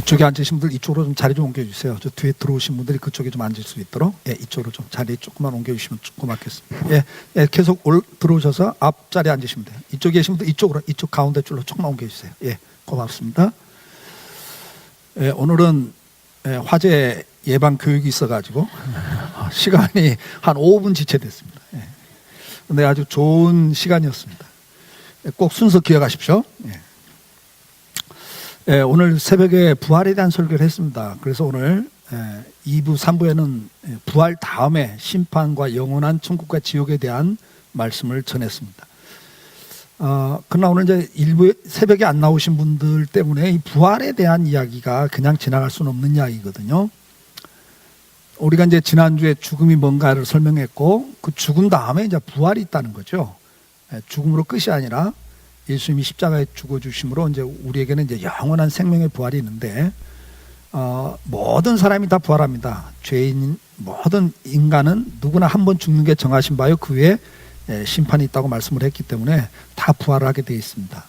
이쪽에 앉으신 분들 이쪽으로 좀 자리 좀 옮겨주세요. 저 뒤에 들어오신 분들이 그쪽에 좀 앉을 수 있도록 이쪽으로 좀 자리 조금만 옮겨주시면 고맙겠습니다. 계속 들어오셔서 앞자리에 앉으시면 돼요. 이쪽에 계신 분들 이쪽 가운데 줄로 조금만 옮겨주세요. 고맙습니다. 오늘은 화재 예방 교육이 있어가지고 시간이 한 5분 지체됐습니다. 근데 아주 좋은 시간이었습니다. 꼭 순서 기억하십시오. 오늘 새벽에 부활에 대한 설교를 했습니다. 그래서 오늘 2부, 3부에는 부활 다음에 심판과 영원한 천국과 지옥에 대한 말씀을 전했습니다. 그러나 오늘 이제 일부 새벽에 안 나오신 분들 때문에 이 부활에 대한 이야기가 그냥 지나갈 수는 없는 이야기거든요. 우리가 이제 지난주에 죽음이 뭔가를 설명했고 그 죽음 다음에 이제 부활이 있다는 거죠. 죽음으로 끝이 아니라 예수님이 십자가에 죽어주심으로 이제 우리에게는 이제 영원한 생명의 부활이 있는데 모든 사람이 다 부활합니다. 죄인 모든 인간은 누구나 한 번 죽는 게 정하신 바요 그 외에 심판이 있다고 말씀을 했기 때문에 다 부활을 하게 되어 있습니다.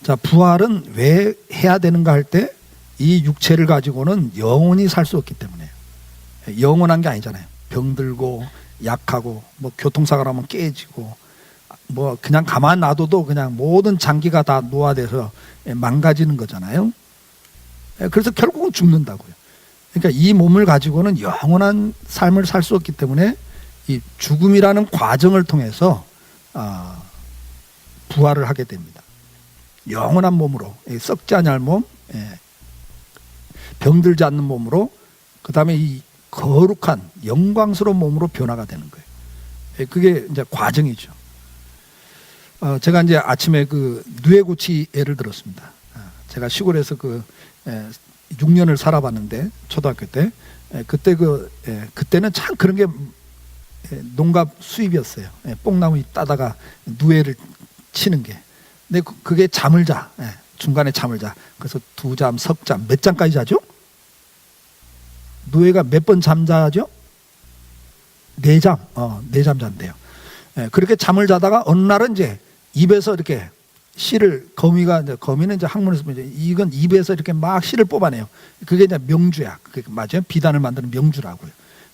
자, 부활은 왜 해야 되는가 할 때 이 육체를 가지고는 영원히 살 수 없기 때문에 영원한 게 아니잖아요. 병들고 약하고 뭐 교통사고 나면 깨지고 뭐 그냥 가만 놔둬도 그냥 모든 장기가 다 노화돼서 망가지는 거잖아요. 그래서 결국은 죽는다고요. 그러니까 이 몸을 가지고는 영원한 삶을 살 수 없기 때문에 이 죽음이라는 과정을 통해서 부활을 하게 됩니다. 영원한 몸으로 썩지 않을 몸, 병들지 않는 몸으로 그 다음에 이 거룩한 영광스러운 몸으로 변화가 되는 거예요. 그게 이제 과정이죠. 제가 이제 아침에 그 누에고치 예를 들었습니다. 제가 시골에서 6년을 살아봤는데 초등학교 때 그때는 참 그런 게 농갑 수입이었어요. 뽕나무 따다가 누에를 치는 게. 근데 그게 잠을 자. 중간에 잠을 자. 그래서 2잠, 석잠, 몇 잠까지 자죠? 누에가 몇 번 잠자죠? 4잠. 4잠 잔대요. 그렇게 잠을 자다가 어느 날은 이제 입에서 이렇게 거미는 이제 학문에서 이건 입에서 이렇게 막 씨를 뽑아내요. 그게 이제 명주야. 그게 맞아요. 비단을 만드는 명주라고요.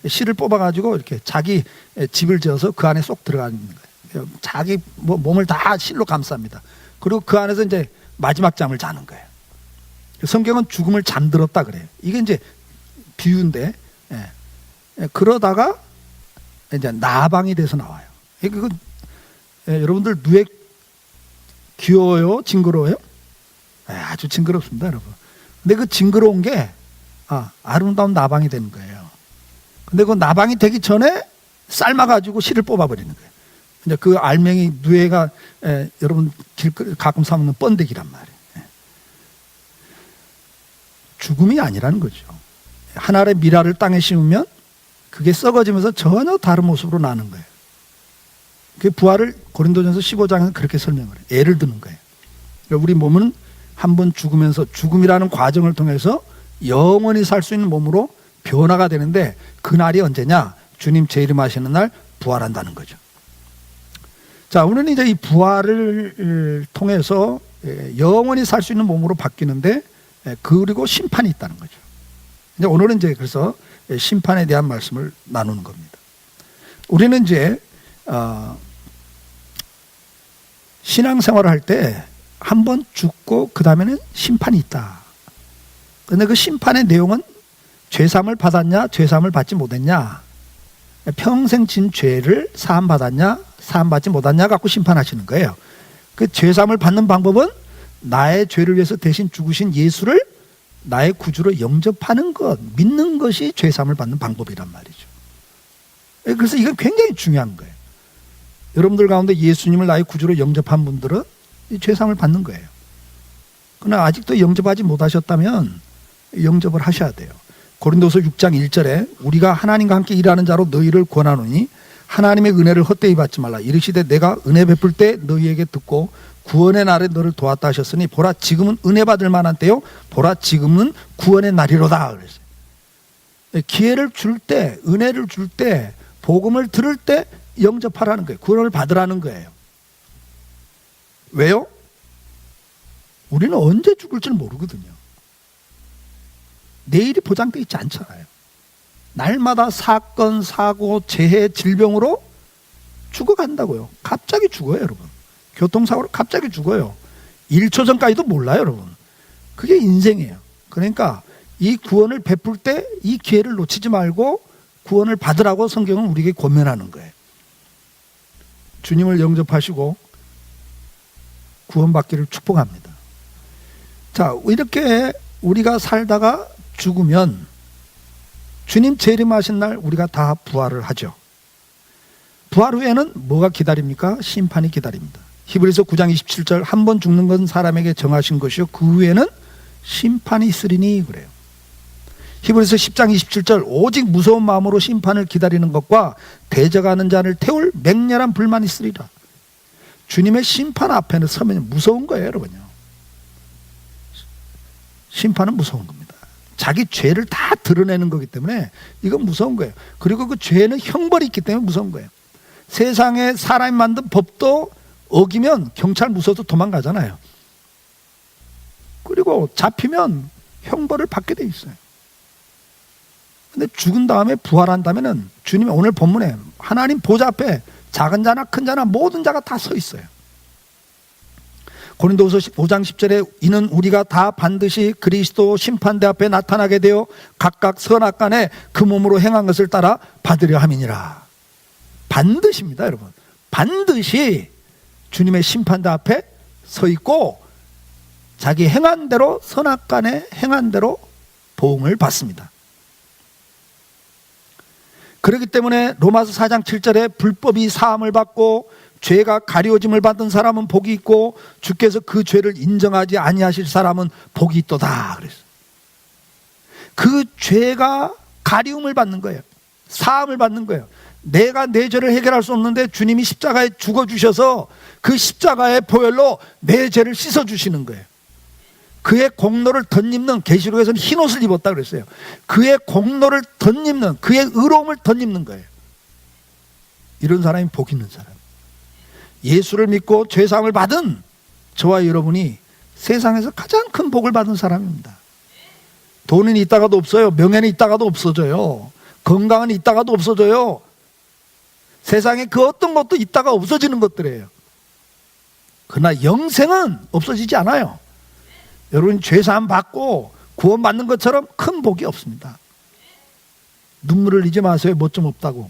씨를 뽑아가지고 이렇게 자기 집을 지어서 그 안에 쏙 들어가는 거예요. 자기 몸을 다 실로 감쌉니다. 그리고 그 안에서 이제 마지막 잠을 자는 거예요. 성경은 죽음을 잠들었다 그래요. 이게 이제 비유인데, 그러다가 이제 나방이 돼서 나와요. 여러분들 누에 귀여워요? 징그러워요? 아주 징그럽습니다, 여러분. 근데 그 징그러운 게 아름다운 나방이 되는 거예요. 근데 그 나방이 되기 전에 삶아가지고 씨를 뽑아버리는 거예요. 이제 그 알맹이 누에가 여러분 길거리 가끔 사 먹는 번데기란 말이에요. 죽음이 아니라는 거죠. 한 알의 미라를 땅에 심으면 그게 썩어지면서 전혀 다른 모습으로 나는 거예요. 그 부활을 고린도전서 15장에서 그렇게 설명을 해요. 예를 드는 거예요. 우리 몸은 한번 죽으면서 죽음이라는 과정을 통해서 영원히 살 수 있는 몸으로 변화가 되는데 그날이 언제냐? 주님 재림하시는 날 부활한다는 거죠. 자, 우리는 이제 이 부활을 통해서 영원히 살 수 있는 몸으로 바뀌는데 그리고 심판이 있다는 거죠. 이제 오늘은 이제 그래서 심판에 대한 말씀을 나누는 겁니다. 우리는 이제 신앙생활을 할 때 한 번 죽고 그 다음에는 심판이 있다. 그런데 그 심판의 내용은 죄사함을 받았냐 죄사함을 받지 못했냐, 평생 진 죄를 사함받았냐 사함받지 못했냐 갖고 심판하시는 거예요. 그 죄사함을 받는 방법은 나의 죄를 위해서 대신 죽으신 예수를 나의 구주로 영접하는 것, 믿는 것이 죄사함을 받는 방법이란 말이죠. 그래서 이건 굉장히 중요한 거예요. 여러분들 가운데 예수님을 나의 구주로 영접한 분들은 이 죄사함을 받는 거예요. 그러나 아직도 영접하지 못하셨다면 영접을 하셔야 돼요. 고린도서 6장 1절에 우리가 하나님과 함께 일하는 자로 너희를 권하노니 하나님의 은혜를 헛되이 받지 말라. 이르시되 내가 은혜 베풀 때 너희에게 듣고 구원의 날에 너를 도왔다 하셨으니 보라 지금은 은혜 받을 만한 때요 보라 지금은 구원의 날이로다 그랬어요. 기회를 줄 때, 은혜를 줄 때, 복음을 들을 때 영접하라는 거예요. 구원을 받으라는 거예요. 왜요? 우리는 언제 죽을지는 모르거든요. 내일이 보장되어 있지 않잖아요. 날마다 사건, 사고, 재해, 질병으로 죽어간다고요. 갑자기 죽어요, 여러분. 교통사고로 갑자기 죽어요. 1초 전까지도 몰라요, 여러분. 그게 인생이에요. 그러니까 이 구원을 베풀 때 이 기회를 놓치지 말고 구원을 받으라고 성경은 우리에게 권면하는 거예요. 주님을 영접하시고 구원받기를 축복합니다. 자, 이렇게 우리가 살다가 죽으면 주님 재림하신 날 우리가 다 부활을 하죠. 부활 후에는 뭐가 기다립니까? 심판이 기다립니다. 히브리서 9장 27절 한 번 죽는 건 사람에게 정하신 것이요 그 후에는 심판이 있으리니 그래요. 히브리서 10장 27절 오직 무서운 마음으로 심판을 기다리는 것과 대적하는 자를 태울 맹렬한 불만이 있으리라. 주님의 심판 앞에는 서면 무서운 거예요, 여러분요. 심판은 무서운 겁니다. 자기 죄를 다 드러내는 거기 때문에 이건 무서운 거예요. 그리고 그 죄는 형벌이 있기 때문에 무서운 거예요. 세상에 사람이 만든 법도 어기면 경찰 무서워서 도망가잖아요. 그리고 잡히면 형벌을 받게 돼 있어요. 근데 죽은 다음에 부활한다면은 주님이 오늘 본문에 하나님 보좌 앞에 작은 자나 큰 자나 모든 자가 다 서 있어요. 고린도후서 5장 10절에 이는 우리가 다 반드시 그리스도 심판대 앞에 나타나게 되어 각각 선악간에 그 몸으로 행한 것을 따라 받으려 함이니라. 반드시입니다, 여러분. 반드시 주님의 심판대 앞에 서 있고 자기 행한 대로 선악간에 행한 대로 보응을 받습니다. 그렇기 때문에 로마서 4장 7절에 불법이 사함을 받고 죄가 가려짐을 받은 사람은 복이 있고 주께서 그 죄를 인정하지 아니하실 사람은 복이 있도다 그랬어요. 그 죄가 가리움을 받는 거예요. 사함을 받는 거예요. 내가 내 죄를 해결할 수 없는데 주님이 십자가에 죽어주셔서 그 십자가의 보혈로 내 죄를 씻어주시는 거예요. 그의 공로를 덧입는, 계시록에서는 흰옷을 입었다 그랬어요. 그의 공로를 덧입는, 그의 의로움을 덧입는 거예요. 이런 사람이 복 있는 사람. 예수를 믿고 죄사함을 받은 저와 여러분이 세상에서 가장 큰 복을 받은 사람입니다. 돈은 있다가도 없어요. 명예는 있다가도 없어져요. 건강은 있다가도 없어져요. 세상에 그 어떤 것도 있다가 없어지는 것들이에요. 그러나 영생은 없어지지 않아요. 여러분 죄사함 받고 구원받는 것처럼 큰 복이 없습니다. 눈물을 흘리지 마세요. 뭐 좀 없다고.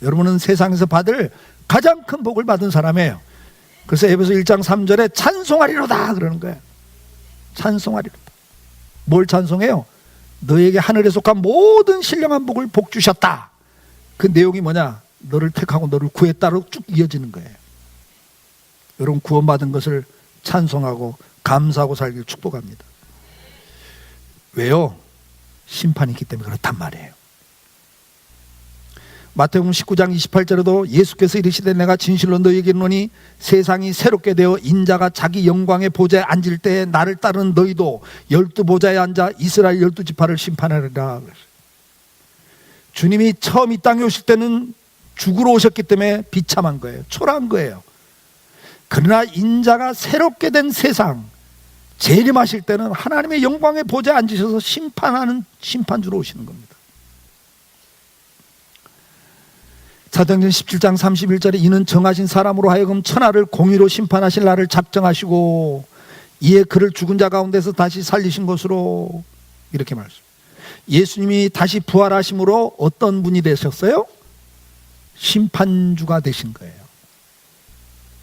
여러분은 세상에서 받을 가장 큰 복을 받은 사람이에요. 그래서 에베소 1장 3절에 찬송하리로다 그러는 거예요. 찬송하리로다. 뭘 찬송해요? 너에게 하늘에 속한 모든 신령한 복을 복 주셨다. 그 내용이 뭐냐? 너를 택하고 너를 구했다로 쭉 이어지는 거예요. 여러분 구원받은 것을 찬송하고 감사하고 살기를 축복합니다. 왜요? 심판이 있기 때문에 그렇단 말이에요. 마태복음 19장 28절에도 예수께서 이르시되 내가 진실로 너희에게 이르노니 세상이 새롭게 되어 인자가 자기 영광의 보좌에 앉을 때에 나를 따르는 너희도 12보좌에 앉아 이스라엘 12지파를 심판하리라. 주님이 처음 이 땅에 오실 때는 죽으러 오셨기 때문에 비참한 거예요. 초라한 거예요. 그러나 인자가 새롭게 된 세상 재림하실 때는 하나님의 영광의 보좌에 앉으셔서 심판하는 심판주로 오시는 겁니다. 사도행전 17장 31절에 이는 정하신 사람으로 하여금 천하를 공의로 심판하실 날을 작정하시고 이에 그를 죽은 자 가운데서 다시 살리신 것으로 이렇게 말씀. 예수님이 다시 부활하심으로 어떤 분이 되셨어요? 심판주가 되신 거예요.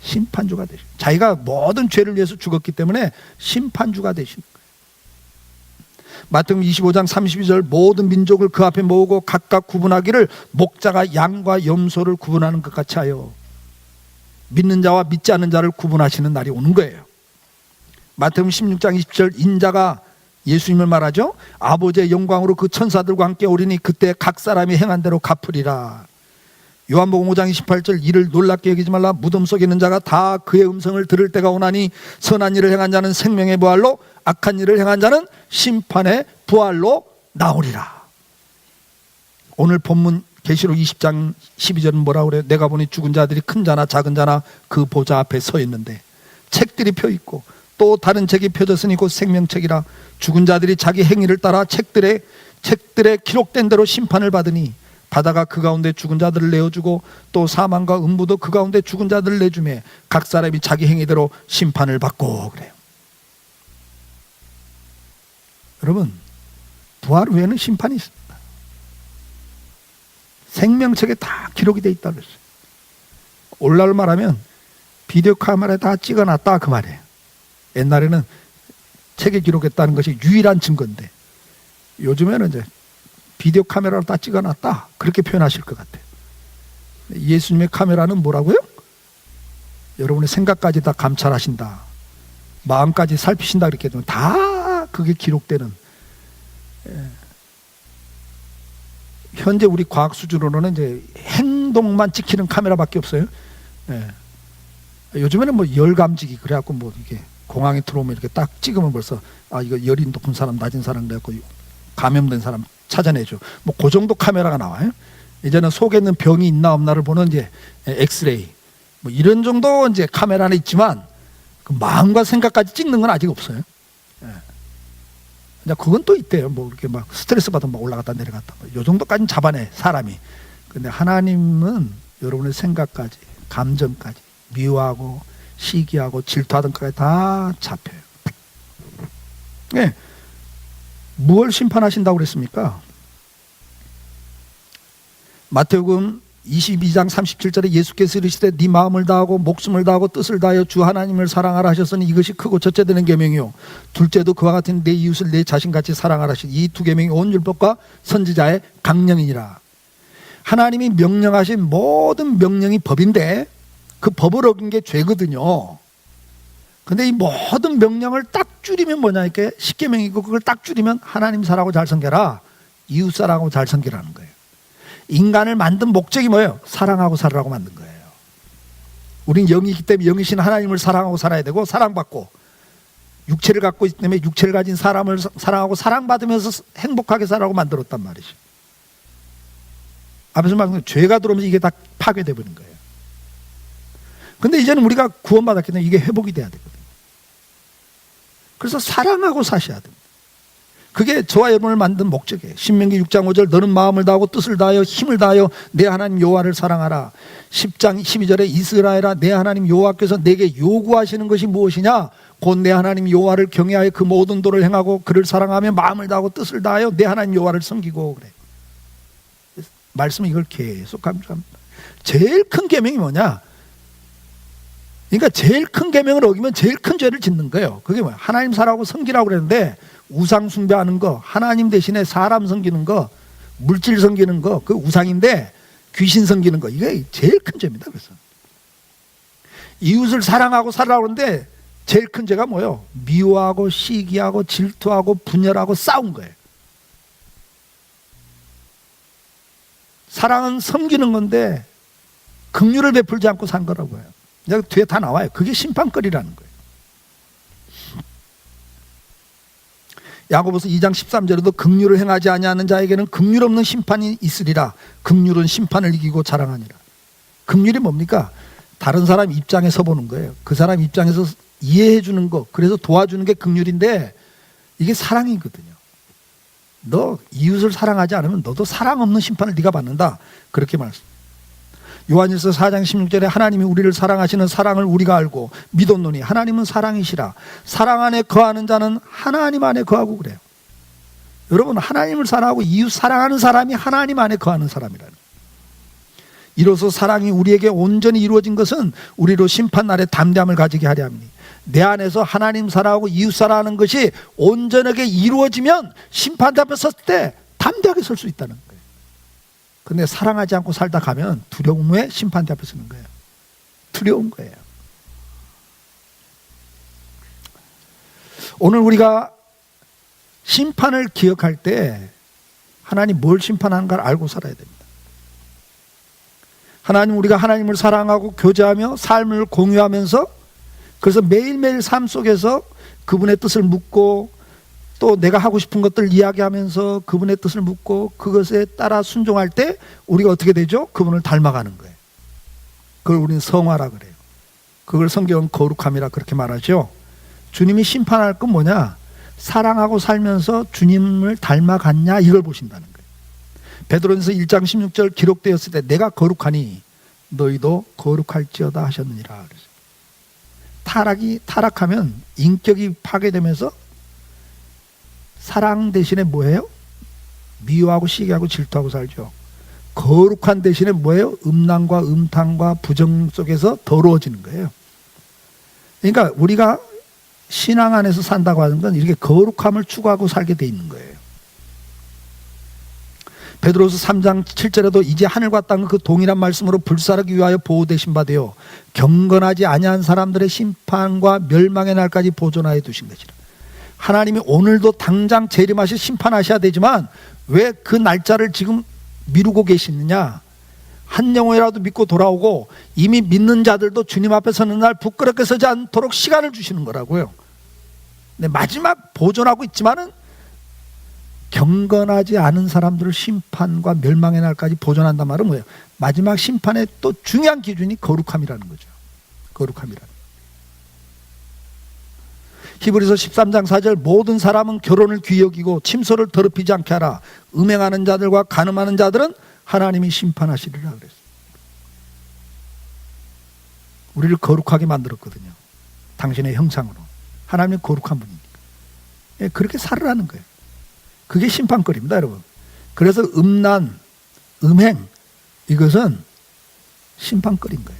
심판주가 되신 거예요. 자기가 모든 죄를 위해서 죽었기 때문에 심판주가 되신 거예요. 마태복음 25장 32절 모든 민족을 그 앞에 모으고 각각 구분하기를 목자가 양과 염소를 구분하는 것 같이 하여 믿는 자와 믿지 않는 자를 구분하시는 날이 오는 거예요. 마태복음 16장 20절 인자가 예수님을 말하죠. 아버지의 영광으로 그 천사들과 함께 오리니 그때 각 사람이 행한 대로 갚으리라. 요한복음 5장 28절 이를 놀랍게 여기지 말라. 무덤 속에 있는 자가 다 그의 음성을 들을 때가 오나니 선한 일을 행한 자는 생명의 부활로 악한 일을 행한 자는 심판의 부활로 나오리라. 오늘 본문 계시록 20장 12절은 뭐라고 그래요? 내가 보니 죽은 자들이 큰 자나 작은 자나 그 보좌 앞에 서 있는데 책들이 펴 있고 또 다른 책이 펴졌으니 곧 생명책이라. 죽은 자들이 자기 행위를 따라 책들에 기록된 대로 심판을 받으니 바다가 그 가운데 죽은 자들을 내어주고 또 사망과 음부도 그 가운데 죽은 자들을 내주매 각 사람이 자기 행위대로 심판을 받고. 그래요. 여러분, 부활 후에는 심판이 있습니다. 생명책에 다 기록이 돼 있다고 그랬어요. 오늘날 말하면 비디오 카메라에 다 찍어놨다 그 말이에요. 옛날에는 책에 기록했다는 것이 유일한 증거인데 요즘에는 이제 비디오 카메라로 다 찍어놨다 그렇게 표현하실 것 같아요. 예수님의 카메라는 뭐라고요? 여러분의 생각까지 다 감찰하신다, 마음까지 살피신다 그렇게 되면 다 그게 기록되는, 현재 우리 과학 수준으로는 이제 행동만 찍히는 카메라밖에 없어요. 요즘에는 뭐 열 감지기 그래갖고 뭐 이게 공항에 들어오면 이렇게 딱 찍으면 벌써 이거 열이 높은 사람 낮은 사람 그래갖고 감염된 사람 찾아내죠. 뭐 그 정도 카메라가 나와요. 이제는 속에 있는 병이 있나 없나를 보는 이제 엑스레이 뭐 이런 정도 이제 카메라는 있지만 그 마음과 생각까지 찍는 건 아직 없어요. 그건 또 있대요. 뭐 이렇게 막 스트레스 받으면 막 올라갔다 내려갔다 요 정도까지는 잡아내 사람이. 근데 하나님은 여러분의 생각까지, 감정까지, 미워하고 시기하고 질투하던 것까지 다 잡혀요. 네. 무엇을 심판하신다고 그랬습니까? 마태복음 22장 37절에 예수께서 이르시되 네 마음을 다하고 목숨을 다하고 뜻을 다하여 주 하나님을 사랑하라 하셨으니 이것이 크고 첫째 되는 계명이요 둘째도 그와 같은 내 이웃을 내 자신같이 사랑하라 하시니 이 두 계명이 온 율법과 선지자의 강령이니라. 하나님이 명령하신 모든 명령이 법인데 그 법을 어긴 게 죄거든요. 근데 이 모든 명령을 딱 줄이면 뭐냐, 이렇게 10계명이고 그걸 딱 줄이면 하나님 사랑하고 잘 섬겨라, 이웃 사랑하고 잘 섬기라는 거예요. 인간을 만든 목적이 뭐예요? 사랑하고 살으라고 만든 거예요. 우린 영이기 때문에 영이신 하나님을 사랑하고 살아야 되고 사랑받고, 육체를 갖고 있기 때문에 육체를 가진 사람을 사랑하고 사랑받으면서 행복하게 살아라고 만들었단 말이죠. 앞에서 말한 죄가 들어오면서 이게 다 파괴되어 버린 거예요. 근데 이제는 우리가 구원받았기 때문에 이게 회복이 돼야 되거든요. 그래서 사랑하고 사셔야 됩니다. 그게 저와 여러분을 만든 목적이에요. 신명기 6장 5절 너는 마음을 다하고 뜻을 다하여 힘을 다하여 내 하나님 여호와를 사랑하라. 10장 12절에 이스라엘아 내 하나님 여호와께서 내게 요구하시는 것이 무엇이냐? 곧 내 하나님 여호와를 경외하여 그 모든 도를 행하고 그를 사랑하며 마음을 다하고 뜻을 다하여 내 하나님 여호와를 섬기고. 그래. 말씀은 이걸 계속 강조합니다. 제일 큰 계명이 뭐냐? 그러니까 제일 큰 계명을 어기면 제일 큰 죄를 짓는 거예요. 그게 뭐야? 하나님 사랑하고 섬기라고 그랬는데 우상 숭배하는 거, 하나님 대신에 사람 섬기는 거, 물질 섬기는 거, 그 우상인데 귀신 섬기는 거, 이게 제일 큰 죄입니다. 그래서 이웃을 사랑하고 살아라고 그러는데 제일 큰 죄가 뭐예요? 미워하고 시기하고 질투하고 분열하고 싸운 거예요. 사랑은 섬기는 건데 긍휼을 베풀지 않고 산 거라고요. 여기 뒤에 다 나와요. 그게 심판거리라는 거예요. 야고보서 2장 13절에도 긍휼을 행하지 아니하는 자에게는 긍휼 없는 심판이 있으리라. 긍휼은 심판을 이기고 자랑하니라. 긍휼이 뭡니까? 다른 사람 입장에 서 보는 거예요. 그 사람 입장에서 이해해 주는 거, 그래서 도와주는 게 긍휼인데 이게 사랑이거든요. 너 이웃을 사랑하지 않으면 너도 사랑 없는 심판을 네가 받는다. 그렇게 말씀. 요한일서 4장 16절에 하나님이 우리를 사랑하시는 사랑을 우리가 알고 믿었노니 하나님은 사랑이시라. 사랑 안에 거하는 자는 하나님 안에 거하고 그래요. 여러분, 하나님을 사랑하고 이웃 사랑하는 사람이 하나님 안에 거하는 사람이라는 거예요. 이로써 사랑이 우리에게 온전히 이루어진 것은 우리로 심판날에 담대함을 가지게 하려 합니다. 내 안에서 하나님 사랑하고 이웃 사랑하는 것이 온전하게 이루어지면 심판 앞에 섰을 때 담대하게 설 수 있다는 거예요. 근데 사랑하지 않고 살다 가면 두려움 후에 심판대 앞에 서는 거예요. 두려운 거예요. 오늘 우리가 심판을 기억할 때 하나님 뭘 심판하는가를 알고 살아야 됩니다. 하나님, 우리가 하나님을 사랑하고 교제하며 삶을 공유하면서, 그래서 매일매일 삶 속에서 그분의 뜻을 묻고 또 내가 하고 싶은 것들 이야기하면서 그분의 뜻을 묻고 그것에 따라 순종할 때 우리가 어떻게 되죠? 그분을 닮아가는 거예요. 그걸 우리는 성화라 그래요. 그걸 성경은 거룩함이라 그렇게 말하죠. 주님이 심판할 건 뭐냐? 사랑하고 살면서 주님을 닮아갔냐, 이걸 보신다는 거예요. 베드로전서 1장 16절 기록되었을 때 내가 거룩하니 너희도 거룩할지어다 하셨느니라. 타락하면 인격이 파괴되면서 사랑 대신에 뭐예요? 미워하고 시기하고 질투하고 살죠. 거룩한 대신에 뭐예요? 음란과 음탕과 부정 속에서 더러워지는 거예요. 그러니까 우리가 신앙 안에서 산다고 하는 건 이렇게 거룩함을 추구하고 살게 돼 있는 거예요. 베드로서 3장 7절에도 이제 하늘과 땅은 그 동일한 말씀으로 불사르기 위하여 보호되신 바 되어 경건하지 아니한 사람들의 심판과 멸망의 날까지 보존하여 두신 것이라. 하나님이 오늘도 당장 재림하셔 심판하셔야 되지만 왜 그 날짜를 지금 미루고 계시느냐? 한 영혼이라도 믿고 돌아오고 이미 믿는 자들도 주님 앞에 서는 날 부끄럽게 서지 않도록 시간을 주시는 거라고요. 근데 마지막 보존하고 있지만은 경건하지 않은 사람들을 심판과 멸망의 날까지 보존한단 말은 뭐예요? 마지막 심판의 또 중요한 기준이 거룩함이라는 거죠. 거룩함이라는. 히브리서 13장 4절 모든 사람은 결혼을 귀히 여기고 침소를 더럽히지 않게 하라. 음행하는 자들과 간음하는 자들은 하나님이 심판하시리라 그랬어요. 우리를 거룩하게 만들었거든요. 당신의 형상으로. 하나님은 거룩한 분이니까. 그렇게 살으라는 거예요. 그게 심판거리입니다, 여러분. 그래서 음란, 음행, 이것은 심판거리인 거예요.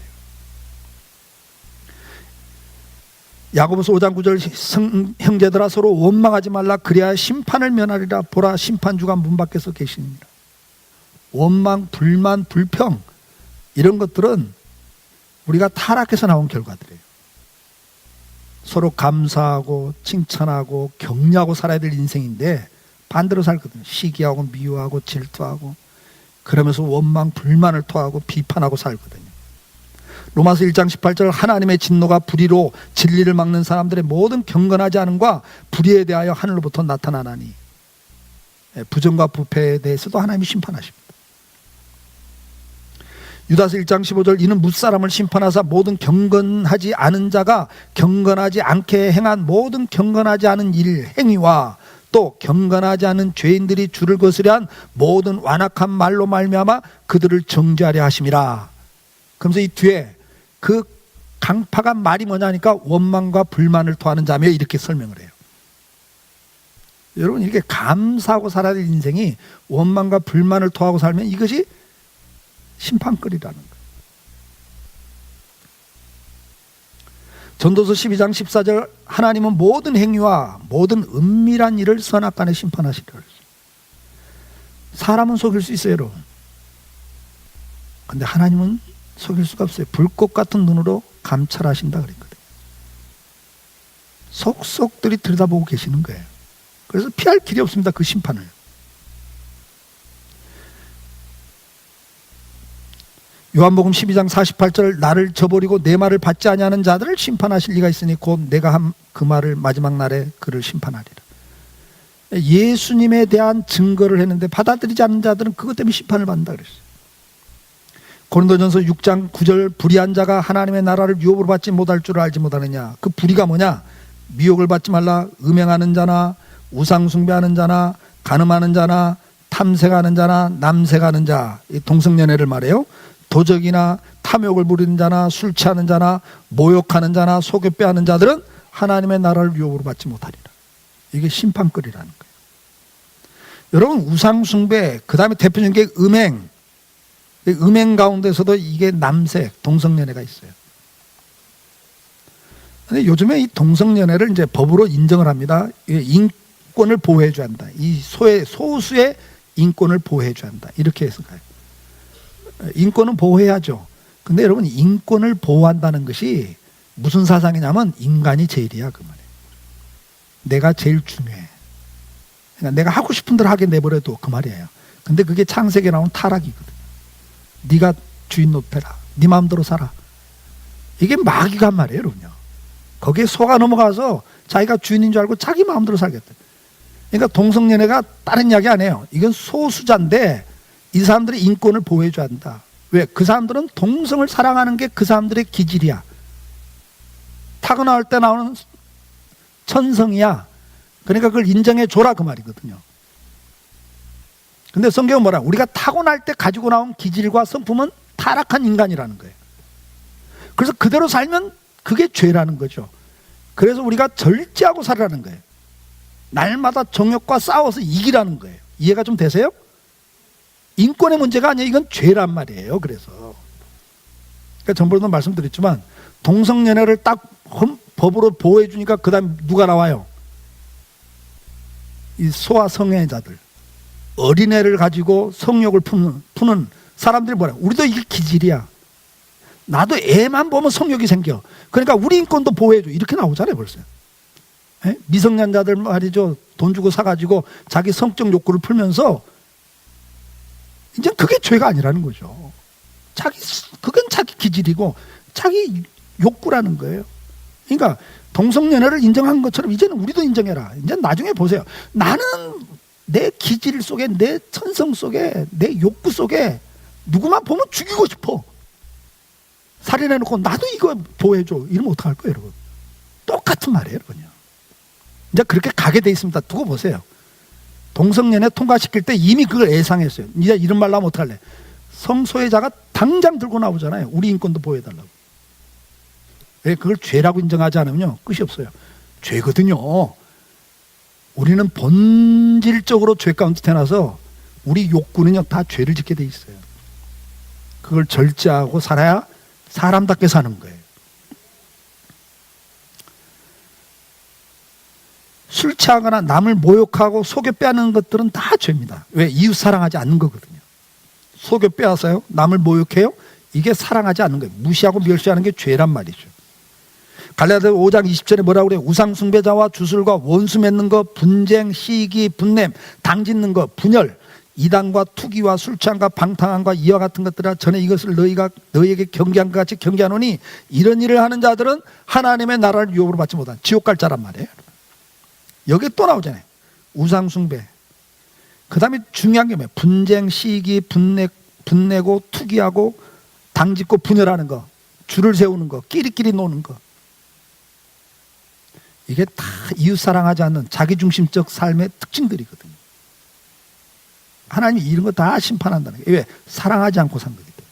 야고보서 5장 9절 형제들아 서로 원망하지 말라 그리하여 심판을 면하리라. 보라 심판주가 문 밖에서 계시니라. 원망, 불만, 불평 이런 것들은 우리가 타락해서 나온 결과들이에요. 서로 감사하고 칭찬하고 격려하고 살아야 될 인생인데 반대로 살거든요. 시기하고 미워하고 질투하고 그러면서 원망, 불만을 토하고 비판하고 살거든요. 로마서 1장 18절 하나님의 진노가 불의로 진리를 막는 사람들의 모든 경건하지 않음과 불의에 대하여 하늘로부터 나타나나니 부정과 부패에 대해서도 하나님이 심판하십니다. 유다서 1장 15절 이는 무사람을 심판하사 모든 경건하지 않은 자가 경건하지 않게 행한 모든 경건하지 않은 일 행위와 또 경건하지 않은 죄인들이 주를 거스려 한 모든 완악한 말로 말미암아 그들을 정죄하려 하심이라. 그러면서 이 뒤에 그 강팍한 말이 뭐냐니까 원망과 불만을 토하는 자며 이렇게 설명을 해요. 여러분 이렇게 감사하고 살아야 될 인생이 원망과 불만을 토하고 살면 이것이 심판거리라는 거예요. 전도서 12장 14절 하나님은 모든 행위와 모든 은밀한 일을 선악간에 심판하시리라 그랬어요. 사람은 속일 수 있어요, 여러분. 근데 하나님은 속일 수가 없어요. 불꽃 같은 눈으로 감찰하신다 그랬거든요. 속속들이 들여다보고 계시는 거예요. 그래서 피할 길이 없습니다, 그 심판을. 요한복음 12장 48절 나를 저버리고 내 말을 받지 아니하는 자들을 심판하실 리가 있으니 곧 내가 한 그 말을 마지막 날에 그를 심판하리라. 예수님에 대한 증거를 했는데 받아들이지 않는 자들은 그것 때문에 심판을 받는다 그랬어요. 고린도전서 6장 9절 불의한 자가 하나님의 나라를 유업으로 받지 못할 줄 알지 못하느냐. 그 불의가 뭐냐? 미혹을 받지 말라. 음행하는 자나 우상 숭배하는 자나 간음하는 자나 탐색하는 자나 남색하는 자, 이 동성연애를 말해요. 도적이나 탐욕을 부리는 자나 술 취하는 자나 모욕하는 자나 속여 빼앗는 자들은 하나님의 나라를 유업으로 받지 못하리라. 이게 심판거리라는 거예요. 여러분 우상 숭배, 그 다음에 대표적인 게 음행. 음행 가운데서도 이게 남색, 동성연애가 있어요. 근데 요즘에 이 동성연애를 이제 법으로 인정을 합니다. 인권을 보호해줘야 한다. 이 소수의 인권을 보호해줘야 한다. 이렇게 해서 가요. 인권은 보호해야죠. 근데 여러분 인권을 보호한다는 것이 무슨 사상이냐면 인간이 제일이야 그 말이에요. 내가 제일 중요해. 그러니까 내가 하고 싶은 대로 하게 내버려도 그 말이에요. 근데 그게 창세기에 나온 타락이거든요. 네가 주인 높여라. 네 마음대로 살아. 이게 마귀가 한 말이에요, 여러분요. 거기에 속아 넘어가서 자기가 주인인 줄 알고 자기 마음대로 살겠다. 그러니까 동성연애가 다른 이야기 아니에요. 이건 소수자인데 이 사람들의 인권을 보호해줘야 한다. 왜? 그 사람들은 동성을 사랑하는 게 그 사람들의 기질이야. 타고나올 때 나오는 천성이야. 그러니까 그걸 인정해 줘라 그 말이거든요. 근데 성경은 뭐라? 우리가 타고날 때 가지고 나온 기질과 성품은 타락한 인간이라는 거예요. 그래서 그대로 살면 그게 죄라는 거죠. 그래서 우리가 절제하고 살아라는 거예요. 날마다 정욕과 싸워서 이기라는 거예요. 이해가 좀 되세요? 인권의 문제가 아니에요. 이건 죄란 말이에요. 그래서 그러니까 전번에도 말씀드렸지만 동성연애를 딱 법으로 보호해 주니까 그 다음에 누가 나와요? 이 소아성애자들, 어린애를 가지고 성욕을 푸는 사람들이 뭐라? 우리도 이게 기질이야. 나도 애만 보면 성욕이 생겨. 그러니까 우리 인권도 보호해줘. 이렇게 나오잖아요 벌써. 에? 미성년자들 말이죠. 돈 주고 사가지고 자기 성적 욕구를 풀면서 이제 그게 죄가 아니라는 거죠. 그건 자기 기질이고 자기 욕구라는 거예요. 그러니까 동성연애를 인정한 것처럼 이제는 우리도 인정해라. 이제 나중에 보세요. 나는 내 기질 속에, 내 천성 속에, 내 욕구 속에 누구만 보면 죽이고 싶어. 살인해놓고 나도 이거 보호해줘. 이러면 어떡할 거예요, 여러분? 똑같은 말이에요, 여러분요. 이제 그렇게 가게 돼 있습니다. 두고 보세요. 동성연애 통과시킬 때 이미 그걸 예상했어요. 이제 이런 말 나오면 어떡할래? 성소유자가 당장 들고 나오잖아요. 우리 인권도 보호해달라고. 왜 그걸 죄라고 인정하지 않으면요, 끝이 없어요. 죄거든요. 우리는 본질적으로 죄 가운데 태어나서 우리 욕구는요, 다 죄를 짓게 돼 있어요. 그걸 절제하고 살아야 사람답게 사는 거예요. 술 취하거나 남을 모욕하고 속여 빼앗는 것들은 다 죄입니다. 왜? 이웃 사랑하지 않는 거거든요. 속여 빼앗아요? 남을 모욕해요? 이게 사랑하지 않는 거예요. 무시하고 멸시하는 게 죄란 말이죠. 갈라디아 5장 20절에 뭐라고 그래요? 우상 숭배자와 주술과 원수 맺는 거, 분쟁, 시기, 분냄, 당짓는 거, 분열, 이단과 투기와 술 취함과 방탕함과 이와 같은 것들아 전에 이것을 너희에게 경계한 것 같이 경계하노니 이런 일을 하는 자들은 하나님의 나라를 유업으로 받지 못한 지옥 갈 자란 말이에요. 여기 또 나오잖아요. 우상 숭배. 그 다음에 중요한 게 뭐예요? 분쟁, 시기, 분내고 투기하고 당짓고 분열하는 거, 줄을 세우는 거, 끼리끼리 노는 거. 이게 다 이웃 사랑하지 않는 자기중심적 삶의 특징들이거든요. 하나님이 이런 거 다 심판한다는 거예요. 왜? 사랑하지 않고 산 거기 때문에.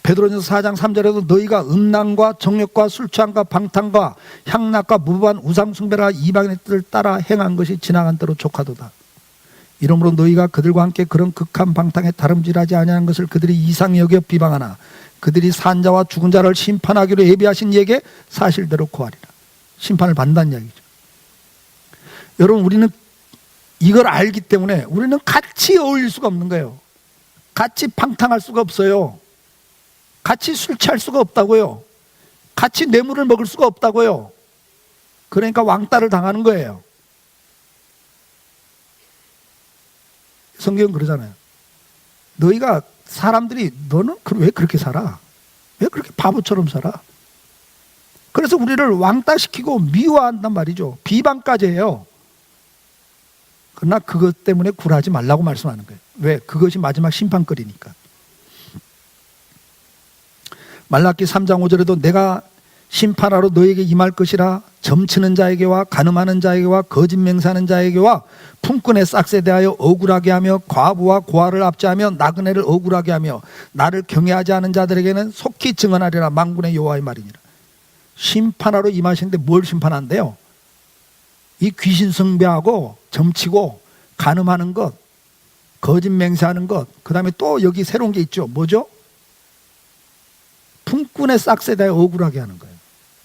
베드로전서 4장 3절에도 너희가 음란과 정욕과 술 취함과 방탕과 향락과 무부한 우상 숭배라 이방인의 뜻을 따라 행한 것이 지나간 대로 족하도다. 이러므로 너희가 그들과 함께 그런 극한 방탕에 다름질하지 아니하는 것을 그들이 이상히 여겨 비방하나 그들이 산 자와 죽은 자를 심판하기로 예비하신 이에게 사실대로 고하리라. 심판을 받는다는 이야기죠. 여러분, 우리는 이걸 알기 때문에 우리는 같이 어울릴 수가 없는 거예요. 같이 방탕할 수가 없어요. 같이 술 취할 수가 없다고요. 같이 뇌물을 먹을 수가 없다고요. 그러니까 왕따를 당하는 거예요. 성경은 그러잖아요. 너희가 사람들이 너는 왜 그렇게 살아? 왜 그렇게 바보처럼 살아? 그래서 우리를 왕따시키고 미워한단 말이죠. 비방까지 해요. 그러나 그것 때문에 굴하지 말라고 말씀하는 거예요. 왜? 그것이 마지막 심판거리니까. 말라기 3장 5절에도 내가 심판하러 너에게 임할 것이라 점치는 자에게와 간음하는 자에게와 거짓 맹세하는 자에게와 품꾼의 싹에 대하여 억울하게 하며 과부와 고아를 압제하며 나그네를 억울하게 하며 나를 경외하지 않은 자들에게는 속히 증언하리라. 만군의 여호와의 말이니라. 심판하러 임하시는데 뭘 심판한대요? 이 귀신 숭배하고 점치고 간음하는 것, 거짓 맹세하는 것, 그 다음에 또 여기 새로운 게 있죠. 뭐죠? 품꾼의 싹에 대하여 억울하게 하는 거예요.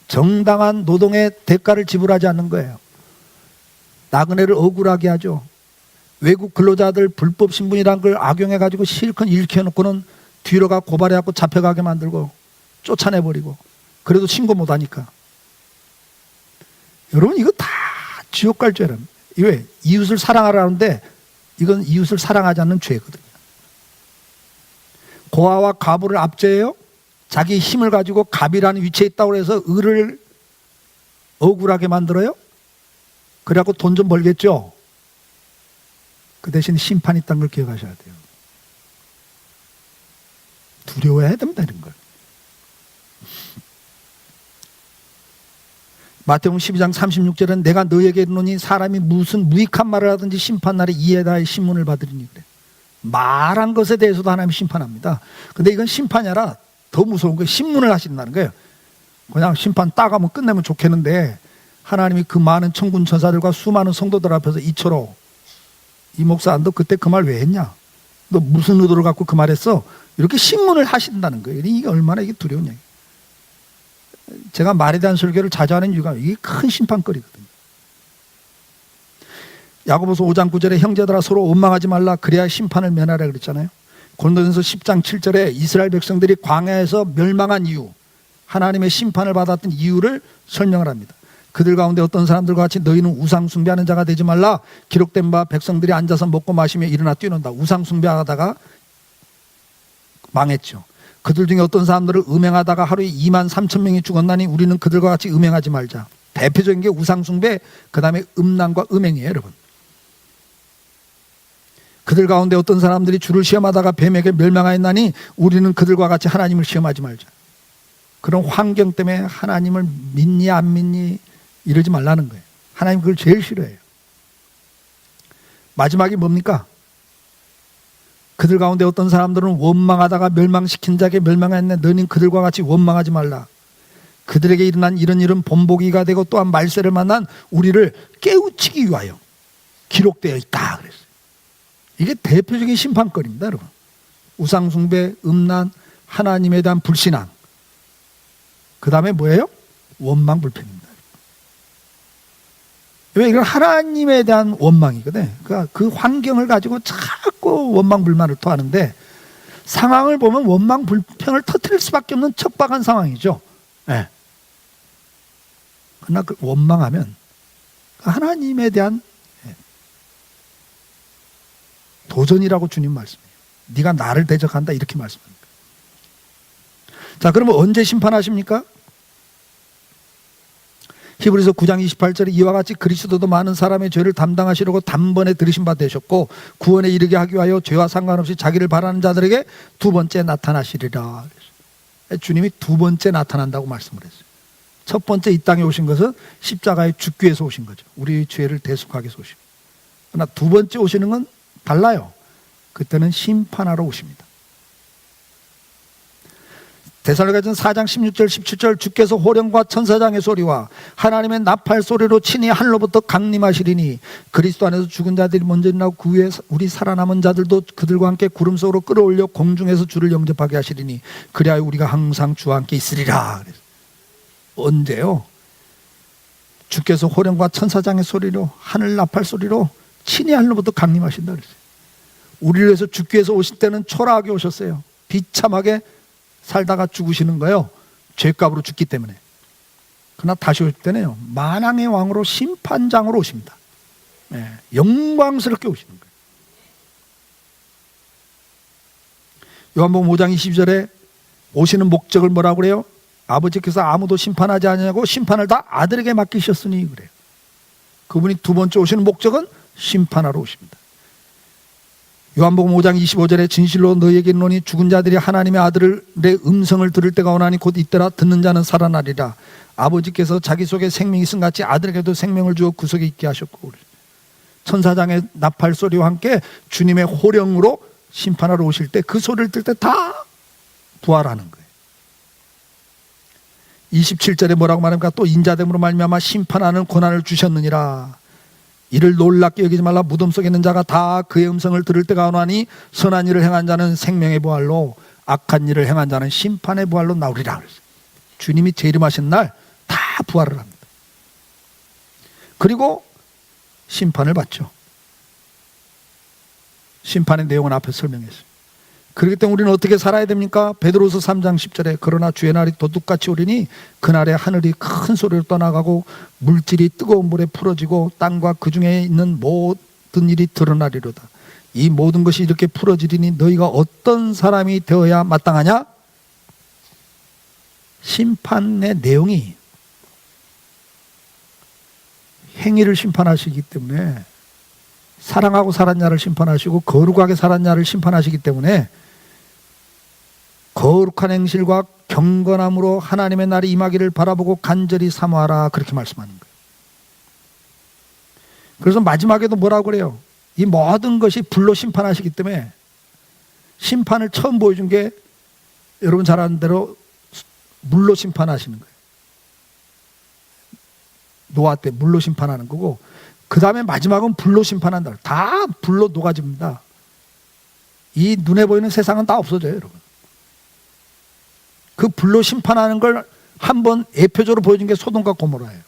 정당한 노동의 대가를 지불하지 않는 거예요. 나그네를 억울하게 하죠. 외국 근로자들 불법 신분이란 걸 악용해가지고 실컷 일으켜놓고는 뒤로 가 고발해갖고 잡혀가게 만들고 쫓아내버리고 그래도 신고 못하니까. 여러분, 이거 다 지옥 갈 죄랍니다. 왜? 이웃을 사랑하라는데 이건 이웃을 사랑하지 않는 죄거든요. 고아와 과부를 압제해요. 자기 힘을 가지고 갑이라는 위치에 있다고 해서 을을 억울하게 만들어요. 그래갖고 돈 좀 벌겠죠. 그 대신 심판이 있다는 걸 기억하셔야 돼요. 두려워해야 됩니다, 이런 걸. 마태복음 12장 36절은 내가 너에게 이르노니 사람이 무슨 무익한 말을 하든지 심판날에 이에 대하여 신문을 받으리니 그래. 말한 것에 대해서도 하나님이 심판합니다. 근데 이건 심판이 아니라 더 무서운 거예요. 신문을 하신다는 거예요. 그냥 심판 따가면 끝내면 좋겠는데 하나님이 그 많은 천군 천사들과 수많은 성도들 앞에서 이처로 이 목사 너 그때 그 말 왜 했냐? 너 무슨 의도를 갖고 그 말했어? 이렇게 신문을 하신다는 거예요. 이게 얼마나 이게 두려운 얘기예요. 제가 말에 대한 설교를 자주 하는 이유가 이게 큰 심판거리거든요. 야고보서 5장 9절에 형제들아 서로 원망하지 말라 그래야 심판을 면하라 그랬잖아요. 고린도전서 10장 7절에 이스라엘 백성들이 광야에서 멸망한 이유, 하나님의 심판을 받았던 이유를 설명을 합니다. 그들 가운데 어떤 사람들과 같이 너희는 우상 숭배하는 자가 되지 말라. 기록된 바 백성들이 앉아서 먹고 마시며 일어나 뛰는다. 우상 숭배하다가 망했죠. 그들 중에 어떤 사람들을 음행하다가 하루에 2만 3천 명이 죽었나니 우리는 그들과 같이 음행하지 말자. 대표적인 게 우상 숭배, 그 다음에 음란과 음행이에요, 여러분. 그들 가운데 어떤 사람들이 주를 시험하다가 뱀에게 멸망하였나니 우리는 그들과 같이 하나님을 시험하지 말자. 그런 환경 때문에 하나님을 믿니 안 믿니 이러지 말라는 거예요. 하나님 그걸 제일 싫어해요. 마지막이 뭡니까? 그들 가운데 어떤 사람들은 원망하다가 멸망시킨 자에게 멸망하였네. 너는 그들과 같이 원망하지 말라. 그들에게 일어난 이런 일은 본보기가 되고 또한 말세를 만난 우리를 깨우치기 위하여 기록되어 있다 그랬어요. 이게 대표적인 심판거리입니다, 여러분. 우상숭배, 음란, 하나님에 대한 불신앙. 그 다음에 뭐예요? 원망불평입니다. 왜 이건 하나님에 대한 원망이거든. 그러니까 그 환경을 가지고 자꾸 원망불만을 토하는데 상황을 보면 원망불평을 터뜨릴 수밖에 없는 척박한 상황이죠. 네. 그러나 그 원망하면 하나님에 대한 도전이라고 주님 말씀해요. 네가 나를 대적한다 이렇게 말씀합니다. 자, 그러면 언제 심판하십니까? 히브리서 9장 28절에 이와 같이 그리스도도 많은 사람의 죄를 담당하시려고 단번에 들으신 바 되셨고 구원에 이르게 하기 위하여 죄와 상관없이 자기를 바라는 자들에게 두 번째 나타나시리라. 주님이 두 번째 나타난다고 말씀을 했어요. 첫 번째 이 땅에 오신 것은 십자가에 죽기 위해서 오신 거죠. 우리 죄를 대속하기 위해서 오신 거예요. 그러나 두 번째 오시는 건 달라요. 그때는 심판하러 오십니다. 데살로니가전서 4장 16절 17절 주께서 호령과 천사장의 소리와 하나님의 나팔 소리로 친히 하늘로부터 강림하시리니 그리스도 안에서 죽은 자들이 먼저 일어나고 그 후에 우리 살아남은 자들도 그들과 함께 구름 속으로 끌어올려 공중에서 주를 영접하게 하시리니 그리하여 우리가 항상 주와 함께 있으리라. 언제요? 주께서 호령과 천사장의 소리로 하늘 나팔 소리로 친히 하늘로부터 강림하신다 그랬어요. 우리를 위해서 죽기 위해서 오실 때는 초라하게 오셨어요. 비참하게 살다가 죽으시는 거예요. 죄값으로 죽기 때문에. 그러나 다시 오실 때는요, 만왕의 왕으로 심판장으로 오십니다. 네, 영광스럽게 오시는 거예요. 요한복음 5장 22절에 오시는 목적을 뭐라고 그래요? 아버지께서 아무도 심판하지 않냐고 심판을 다 아들에게 맡기셨으니 그래요. 그분이 두 번째 오시는 목적은 심판하러 오십니다. 요한복음 5장 25절에 진실로 너희에게 이르노니 죽은 자들이 하나님의 아들의 음성을 들을 때가 오나니 곧 이때라 듣는 자는 살아나리라. 아버지께서 자기 속에 생명이 있음 같이 아들에게도 생명을 주어 구속에 있게 하셨고 천사장의 나팔 소리와 함께 주님의 호령으로 심판하러 오실 때 그 소리를 들 때 다 부활하는 거예요. 27절에 뭐라고 말합니까? 또 인자됨으로 말미암아 심판하는 고난을 주셨느니라. 이를 놀랍게 여기지 말라. 무덤 속에 있는 자가 다 그의 음성을 들을 때가 오나니 선한 일을 행한 자는 생명의 부활로 악한 일을 행한 자는 심판의 부활로 나오리라. 주님이 재림하신 날 다 부활을 합니다. 그리고 심판을 받죠. 심판의 내용은 앞에 설명했어요. 그렇기 때문에 우리는 어떻게 살아야 됩니까? 베드로서 3장 10절에 그러나 주의 날이 도둑같이 오리니 그날에 하늘이 큰 소리로 떠나가고 물질이 뜨거운 물에 풀어지고 땅과 그 중에 있는 모든 일이 드러나리로다. 이 모든 것이 이렇게 풀어지리니 너희가 어떤 사람이 되어야 마땅하냐? 심판의 내용이 행위를 심판하시기 때문에 사랑하고 살았냐를 심판하시고 거룩하게 살았냐를 심판하시기 때문에 거룩한 행실과 경건함으로 하나님의 날이 임하기를 바라보고 간절히 사모하라, 그렇게 말씀하는 거예요. 그래서 마지막에도 뭐라고 그래요? 이 모든 것이 불로 심판하시기 때문에 심판을 처음 보여준 게 여러분 잘 아는 대로 물로 심판하시는 거예요. 노아 때 물로 심판하는 거고, 그 다음에 마지막은 불로 심판한다. 다 불로 녹아집니다. 이 눈에 보이는 세상은 다 없어져요, 여러분. 그 불로 심판하는 걸 한번 예표적으로 보여준 게 소돔과 고모라예요.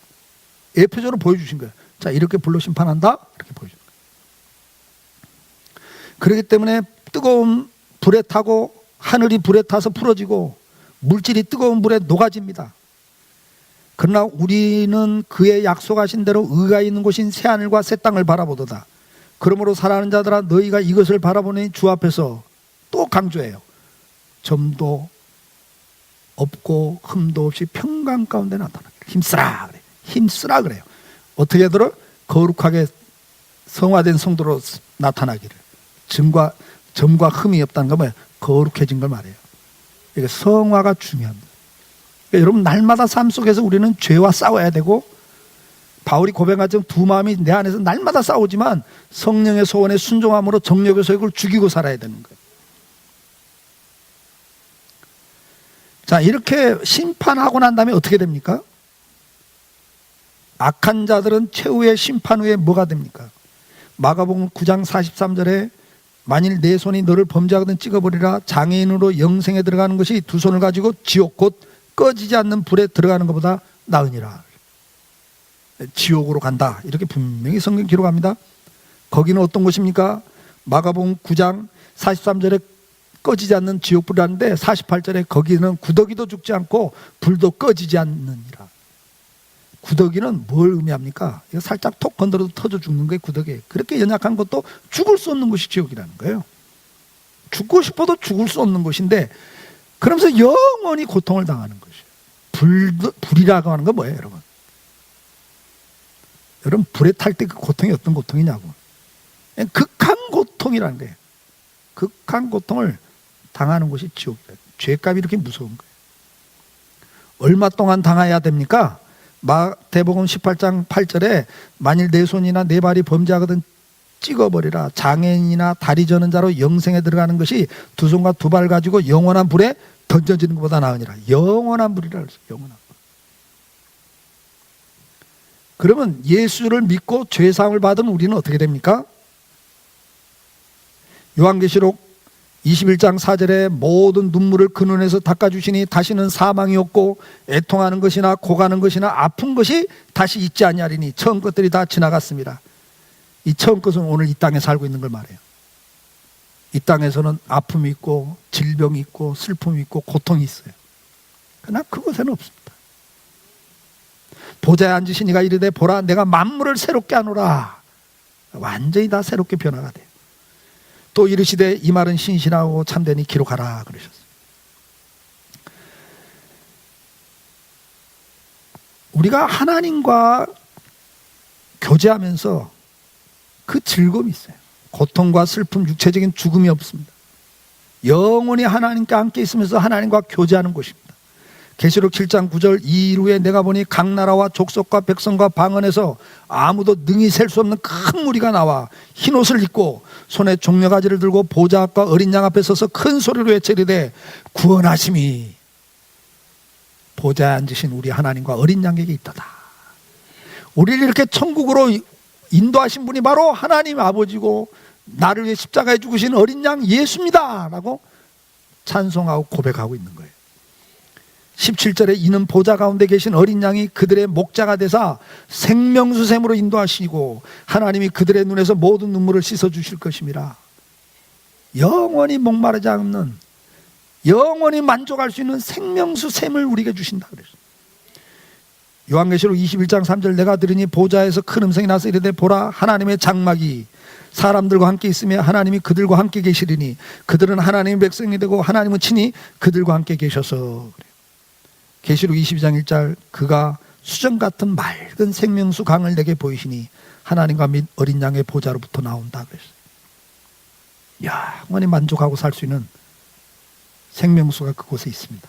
예표적으로 보여주신 거예요. 자, 이렇게 불로 심판한다, 이렇게 보여준 거예요. 그렇기 때문에 뜨거운 불에 타고 하늘이 불에 타서 풀어지고 물질이 뜨거운 불에 녹아집니다. 그러나 우리는 그의 약속하신 대로 의가 있는 곳인 새하늘과 새 땅을 바라보도다. 그러므로 사랑하는 자들아, 너희가 이것을 바라보니 주 앞에서, 또 강조해요, 점도 없고 흠도 없이 평강 가운데 나타나기를 힘쓰라 그래요. 힘쓰라 그래요. 어떻게 들어? 거룩하게 성화된 성도로 나타나기를. 점과 흠이 없다는 건 뭐예요? 거룩해진 걸 말해요. 이게 성화가 중요합니다. 그러니까 여러분, 날마다 삶 속에서 우리는 죄와 싸워야 되고, 바울이 고백한 것처럼 두 마음이 내 안에서 날마다 싸우지만 성령의 소원에 순종함으로 정욕의 소욕을 죽이고 살아야 되는 거예요. 자, 이렇게 심판하고 난 다음에 어떻게 됩니까? 악한 자들은 최후의 심판 후에 뭐가 됩니까? 마가복음 9장 43절에 만일 내 손이 너를 범죄하거든 찍어버리라. 장애인으로 영생에 들어가는 것이 두 손을 가지고 지옥 곧 꺼지지 않는 불에 들어가는 것보다 나으니라. 지옥으로 간다, 이렇게 분명히 성경 기록합니다. 거기는 어떤 곳입니까? 마가복음 9장 43절에 꺼지지 않는 지옥불이라는데 48절에 거기는 구더기도 죽지 않고 불도 꺼지지 않느니라. 구더기는 뭘 의미합니까? 이거 살짝 톡 건드려도 터져 죽는 게 구더기예요. 그렇게 연약한 것도 죽을 수 없는 곳이 지옥이라는 거예요. 죽고 싶어도 죽을 수 없는 곳인데, 그러면서 영원히 고통을 당하는 것이에요. 불이라고 하는 건 뭐예요, 여러분? 여러분, 불에 탈 때 그 고통이 어떤 고통이냐고. 극한 고통이라는 거예요. 극한 고통을 당하는 곳이 지옥이에요. 죄값이 이렇게 무서운 거예요. 얼마 동안 당해야 됩니까? 마태복음 18장 8절에 만일 내 손이나 내 발이 범죄하거든 찍어버리라. 장애인이나 다리 저는 자로 영생에 들어가는 것이 두 손과 두 발 가지고 영원한 불에 던져지는 것보다 나으니라. 영원한 불이라 그랬어요. 영원한 불. 그러면 예수를 믿고 죄사함을 받은 우리는 어떻게 됩니까? 요한계시록 21장 4절에 모든 눈물을 그 눈에서 닦아주시니 다시는 사망이 없고 애통하는 것이나 고가는 것이나 아픈 것이 다시 있지 아니하리니 처음 것들이 다 지나갔습니다. 이 처음 것은 오늘 이 땅에 살고 있는 걸 말해요. 이 땅에서는 아픔이 있고 질병이 있고 슬픔이 있고 고통이 있어요. 그러나 그곳에는 없습니다. 보좌에 앉으신 이가 이르되 보라 내가 만물을 새롭게 하노라. 완전히 다 새롭게 변화가 돼요. 또 이르시되 이 말은 신실하고 참되니 기록하라 그러셨어요. 우리가 하나님과 교제하면서 그 즐거움이 있어요. 고통과 슬픔, 육체적인 죽음이 없습니다. 영원히 하나님께 함께 있으면서 하나님과 교제하는 곳입니다. 계시록 7장 9절 이 일 후에 내가 보니 각 나라와 족속과 백성과 방언에서 아무도 능히 셀 수 없는 큰 무리가 나와 흰옷을 입고 손에 종려가지를 들고 보좌 앞과 어린 양 앞에 서서 큰 소리로 외치리되 구원하심이 보좌에 앉으신 우리 하나님과 어린 양에게 있도다. 우리를 이렇게 천국으로 인도하신 분이 바로 하나님 아버지고 나를 위해 십자가에 죽으신 어린 양 예수입니다 라고 찬송하고 고백하고 있는 거예요. 17절에 이는 보좌 가운데 계신 어린 양이 그들의 목자가 되사 생명수샘으로 인도하시고 하나님이 그들의 눈에서 모든 눈물을 씻어주실 것입니다. 영원히 목마르지 않는, 영원히 만족할 수 있는 생명수샘을 우리에게 주신다 그랬어요. 요한계시록 21장 3절 내가 들으니 보좌에서 큰 음성이 나서 이르되 보라 하나님의 장막이 사람들과 함께 있으며 하나님이 그들과 함께 계시리니 그들은 하나님의 백성이 되고 하나님은 친히 그들과 함께 계셔서 그래요. 계시록 22장 1절 그가 수정 같은 맑은 생명수 강을 내게 보이시니 하나님과 및 어린 양의 보좌로부터 나온다 그랬어요. 영원히 만족하고 살 수 있는 생명수가 그곳에 있습니다.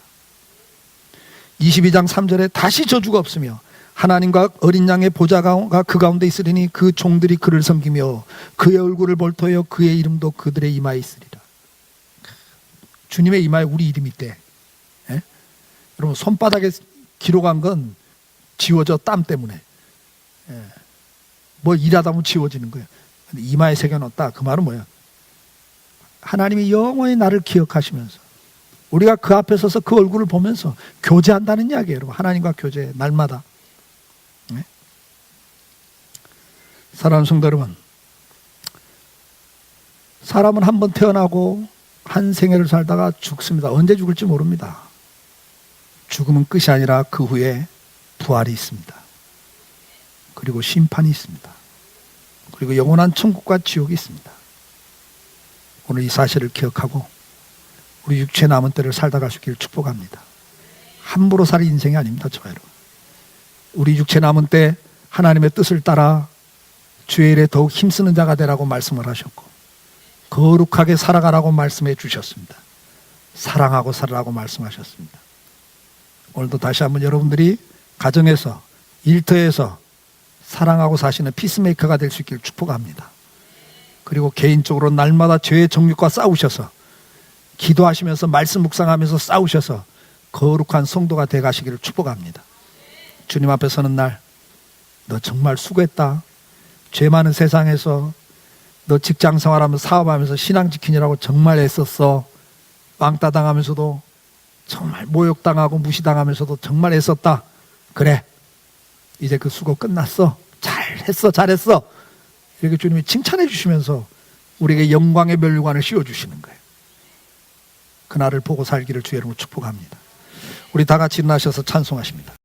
22장 3절에 다시 저주가 없으며 하나님과 어린 양의 보좌가 그 가운데 있으리니 그 종들이 그를 섬기며 그의 얼굴을 볼터여 그의 이름도 그들의 이마에 있으리라. 주님의 이마에 우리 이름이 있대. 예? 여러분 손바닥에 기록한 건 지워져 땀 때문에. 예. 뭐 일하다 보면 지워지는 거예요. 근데 이마에 새겨놓았다. 그 말은 뭐야? 하나님이 영원히 나를 기억하시면서 우리가 그 앞에 서서 그 얼굴을 보면서 교제한다는 이야기예요. 여러분 하나님과 교제 날마다. 네? 사랑하는 성도 여러분, 사람은 한 번 태어나고 한 생애를 살다가 죽습니다. 언제 죽을지 모릅니다. 죽음은 끝이 아니라 그 후에 부활이 있습니다. 그리고 심판이 있습니다. 그리고 영원한 천국과 지옥이 있습니다. 오늘 이 사실을 기억하고 우리 육체 남은 때를 살다 가시기를 축복합니다. 함부로 살 인생이 아닙니다. 저와 여러분. 우리 육체 남은 때 하나님의 뜻을 따라 주의 일에 더욱 힘쓰는 자가 되라고 말씀을 하셨고 거룩하게 살아가라고 말씀해 주셨습니다. 사랑하고 살아라고 말씀하셨습니다. 오늘도 다시 한번 여러분들이 가정에서 일터에서 사랑하고 사시는 피스메이커가 될 수 있기를 축복합니다. 그리고 개인적으로 날마다 죄의 정욕과 싸우셔서 기도하시면서 말씀 묵상하면서 싸우셔서 거룩한 성도가 되어 가시기를 축복합니다. 주님 앞에 서는 날 너 정말 수고했다. 죄 많은 세상에서 너 직장 생활하면서 사업하면서 신앙 지키느라고 정말 애썼어. 왕따 당하면서도 정말 모욕당하고 무시당하면서도 정말 애썼다. 그래 이제 그 수고 끝났어. 잘했어. 이렇게 주님이 칭찬해 주시면서 우리에게 영광의 면류관을 씌워주시는 거예요. 그날을 보고 살기를 주의 이름으로 축복합니다. 우리 다 같이 일어나셔서 찬송하십니다.